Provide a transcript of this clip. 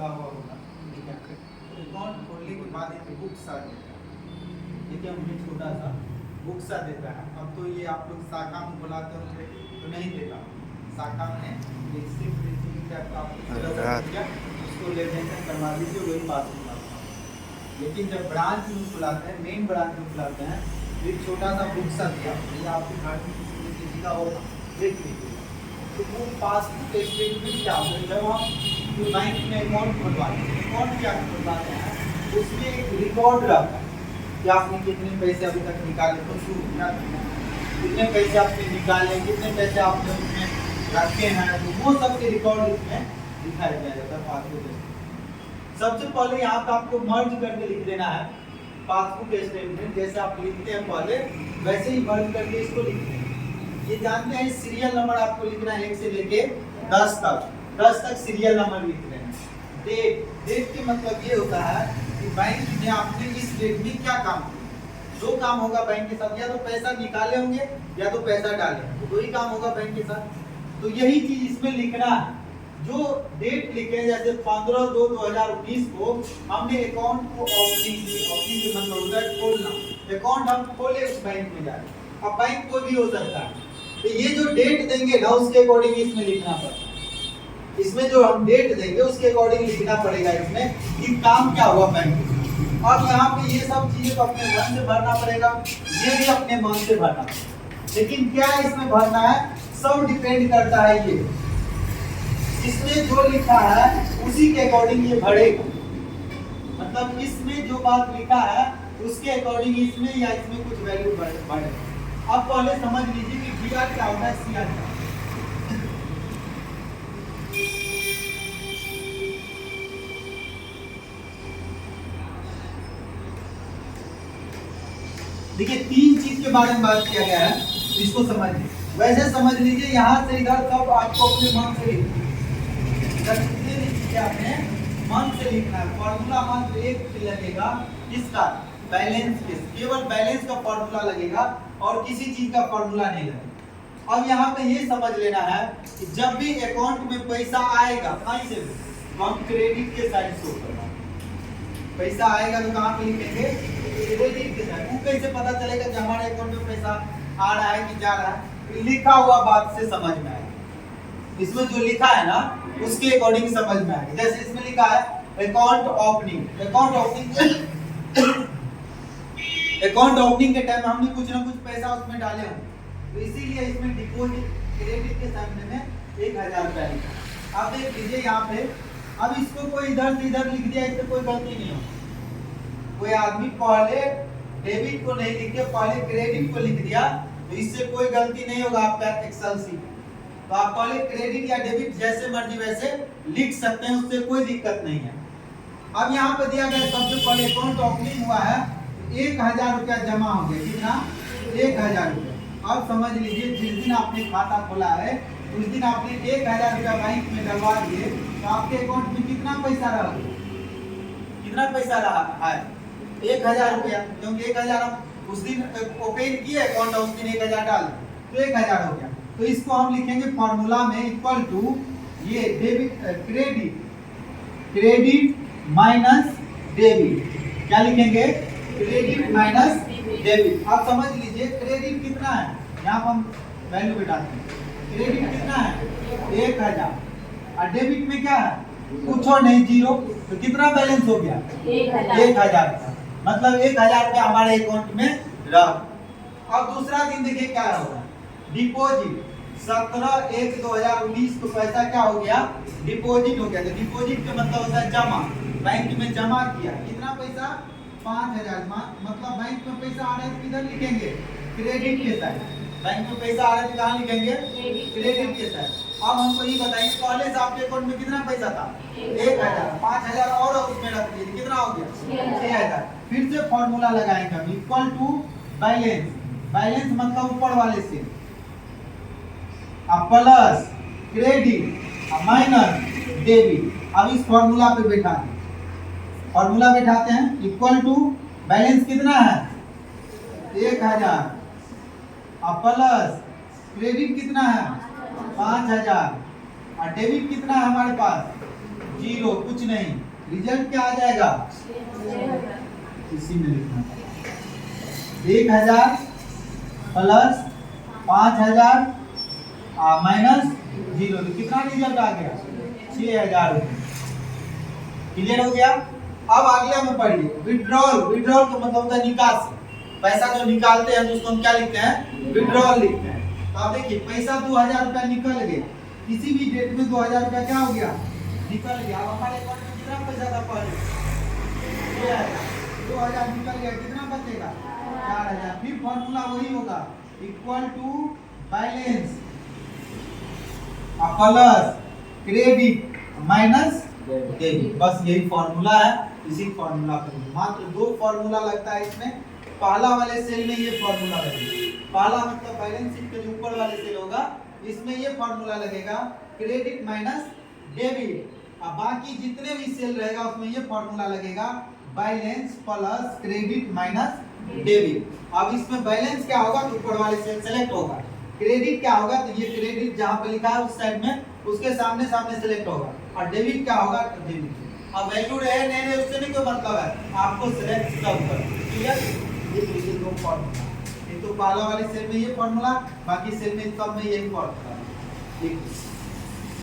खुला हुआ होगा, ठीक है। अकाउंट खोलने के बाद एक बुक सा देता है, ठीक है, मुझे छोटा सा बुक सा देता है। अब तो ये आप लोग शाखा में बुलाते होंगे तो नहीं देता, शाखा में एक सिर्फ रिसीविंग टाइप का आपको उसको लेनदेन करवा दीजिए, वही पास होगा। लेकिन जब ब्रांच में बुलाते हैं, मेन ब्रांच में बुलाते हैं, एक छोटा सा बुक सा दिया, ये आपके घर में किसी का होगा, देख लीजिएगा। तो वो पासबुक स्टेटमेंट क्या होता है, जब हम जो बैंक में अकाउंट खुलवाते हैं, अकाउंट क्या खुलवाते हैं, उसमें एक रिकॉर्ड रहता है कि आपने कितने पैसे अभी तक निकाले, तो शुरू कितने पैसे आपने निकाले, कितने पैसे आपने उसमें रखे हैं, तो वो सब के रिकॉर्ड इसमें दिखाया जाता है पासबुक स्टेटमेंट। सबसे पहले यहाँ पे आपको मर्ज करके लिख देना है पासबुक स्टेटमेंट, जैसे आप लिखते हैं पहले वैसे ही मर्ज करके इसको लिख दें। ये जानते हैं सीरियल नंबर आपको लिखना है 1 से लेके 10 तक सीरियल नंबर लिख देना। डेट के मतलब ये होता है कि बैंक ने आपने इस डेट में क्या काम किया। दो काम होगा बैंक के साथ, या तो पैसा निकाले होंगे या तो पैसा डाले, तो दो ही काम होगा बैंक के साथ। तो यही चीज इसमें लिखना है। जो डेट लिखे, जैसे 15/2/2019 को हमने अकाउंट को ओपनिंग की, ओपनिंग के मतलब होता है खोलना, अकाउंट हम खोले उस बैंक में जाके। अब बैंक कोई भी हो सकता है, तो ये जो डेट देंगे ना उसके अकॉर्डिंग इसमें लिखना पड़ता है। इसमें जो हम डेट देंगे उसके अकॉर्डिंग लिखना पड़ेगा इसमें कि काम क्या हुआ बैंक में। अब यहाँ पे ये सब चीजें तो अपने मन से भरना पड़ेगा, ये भी अपने मन से भरना पड़ेगा। लेकिन क्या इसमें भरना है, सब डिपेंड करता है ये इसमें जो लिखा है उसी के अकॉर्डिंग ये भरेगा। मतलब इसमें जो बात लिखा है उसके अकॉर्डिंग इसमें या इसमें कुछ वैल्यू बढ़ेगा। अब पहले समझ लीजिए कि बीआर क्या होता है, सीआर क्या होता है। देखिए 3 चीज के बारे में बात किया गया है, इसको समझिए। वैसे समझ लीजिए यहाँ से इधर सब आपको अपने मन से लिखना है, आपने मन से लिखना है। फॉर्मूला मंत्र एक लगेगा इसका बैलेंस के, केवल बैलेंस का फॉर्मूला लगेगा और किसी चीज का फॉर्मूला नहीं लगेगा। अब यहाँ पे ये समझ लेना है कि जब भी अकाउंट में पैसा आएगा कहीं से भी, तो हम क्रेडिट के साइड शो करना। पैसा आएगा तो कहाँ पे लिखेंगे, क्रेडिट के साइड। वो कैसे पता चलेगा कि हमारे अकाउंट में पैसा आ रहा है कि जा रहा है, लिखा हुआ बात से समझ में आएगा। इसमें जो लिखा है ना उसके अकॉर्डिंग समझ में आएगा। जैसे इसमें लिखा है अकाउंट ओपनिंग, अकाउंट ओपनिंग के टाइम हमने कुछ ना कुछ पैसा उसमें डाले होंगे, तो इसीलिए इसमें डिपॉजिट क्रेडिट के सामने में 1000 रुपया लिखा। आप देख लीजिए यहाँ पे, अब इसको कोई इधर से इधर लिख दिया, इससे कोई गलती नहीं होगी। कोई आदमी पहले डेबिट को नहीं लिख के पहले क्रेडिट को लिख दिया तो इससे कोई गलती नहीं होगा आपका एक्सेल शीट। तो आप पहले क्रेडिट या डेबिट जैसे मर्जी वैसे लिख सकते हैं, उससे कोई दिक्कत नहीं है। अब यहाँ पे दिया गया सबसे पहले अकाउंट ओपनिंग हुआ है, 1000 रुपया जमा हो गया। कितना, 1000 रुपया। अब समझ लीजिए जिस दिन आपने खाता खोला है उस दिन आपने 1000 रुपया बैंक में डलवा दिए, तो आपके अकाउंट में कितना पैसा रहा, कितना पैसा रहा है 1000 रुपया, क्योंकि 1000 हम उस दिन ओपन किए अकाउंट, उस दिन 1000 डाल तो 1000 हो गया। तो इसको हम लिखेंगे फॉर्मूला में इक्वल टू ये डेबिट क्रेडिट माइनस डेबिट। क्या लिखेंगे, क्रेडिट माइनस डेबिट। आप समझ लीजिए क्रेडिट कितना है, यहाँ पर हम वैल्यू बिठाते हैं। क्रेडिट कितना है 1000 और डेबिट में क्या है कुछ और नहीं, 0। तो कितना बैलेंस हो गया 1000। मतलब 1000 रुपया हमारे अकाउंट में रहा। अब दूसरा दिन देखिए क्या होगा, डिपॉजिट 17/1/2019 को पैसा क्या हो गया, डिपॉजिट हो गया। तो डिपॉजिट का मतलब होता है जमा, बैंक में जमा किया। कितना पैसा 5000। मतलब बैंक में पैसा आ रहा है तो किधर लिखेंगे, क्रेडिट के साइड। बैंक में पैसा आ रहा है तो कहाँ लिखेंगे, क्रेडिट के साइड। अब हमको ये बताइए पहले से आपके अकाउंट में कितना पैसा था 1000, 5000 और उसमें रख दीजिए, कितना हो गया 6000। फिर से फॉर्मूला लगाएंगे हम इक्वल टू बैलेंस। बैलेंस मतलब ऊपर वाले से, अब प्लस क्रेडिट माइनस डेबिट। अब इस फॉर्मूला पे बैठा दें, फॉर्मूला बैठाते हैं इक्वल टू बैलेंस कितना है 1000 अब प्लस क्रेडिट कितना है 5000 और डेबिट कितना है हमारे पास जीरो, कुछ नहीं। रिजल्ट क्या आ जाएगा? इसी में लिखना 1000 प्लस 5000 माइनस जीरो, तो कितना रिजल्ट आ गया? 6000 रुपये। क्लियर हो गया? अब अगला में पढ़िए विड्रॉल। विड्रॉल का मतलब होता है निकासी। पैसा जो निकालते हैं तो उसको हम क्या लिखते हैं? विड्रॉल लिखते हैं। तो आप देखिए पैसा 2000 रुपया निकल गया, किसी भी डेट में 2000 रुपया क्या हो गया? निकल गया। अब हमारे अकाउंट में कितना पैसा था पहले? 2000 निकल गया, कितना बचेगा? 4000। फिर फॉर्मूला वही होगा, equal to balance plus credit minus debit. बस यही फॉर्मूला है, इसी फॉर्मूला पर मात्र 2 फॉर्मूला लगता है इसमें। पहला वाले सेल में ये फॉर्मूला लगेगा, पहला मतलब बैलेंस शीट के जो ऊपर वाले सेल होगा इसमें ये फॉर्मूला लगेगा क्रेडिट माइनस डेबिट। अब बाकी जितने भी सेल रहेगा उसमें ये फॉर्मूला लगेगा balance plus credit minus debit. अब इसमें बैलेंस क्या होगा तो ऊपर वाले सेल सेलेक्ट होगा, क्रेडिट क्या होगा तो ये क्रेडिट जहां पे लिखा है उस साइड में उसके सामने सामने सेलेक्ट होगा, और डेबिट क्या होगा तो डेबिट। अब वैल्यू रहे नहीं रहे उससे नहीं कोई मतलब है, आपको सिलेक्ट सब कर। ठीक है, ये 2 फॉर्मूला, एक तो पहला वाले सेल में ये फॉर्मूला, बाकी सेल में सब में यही फॉर्मूला। ठीक है।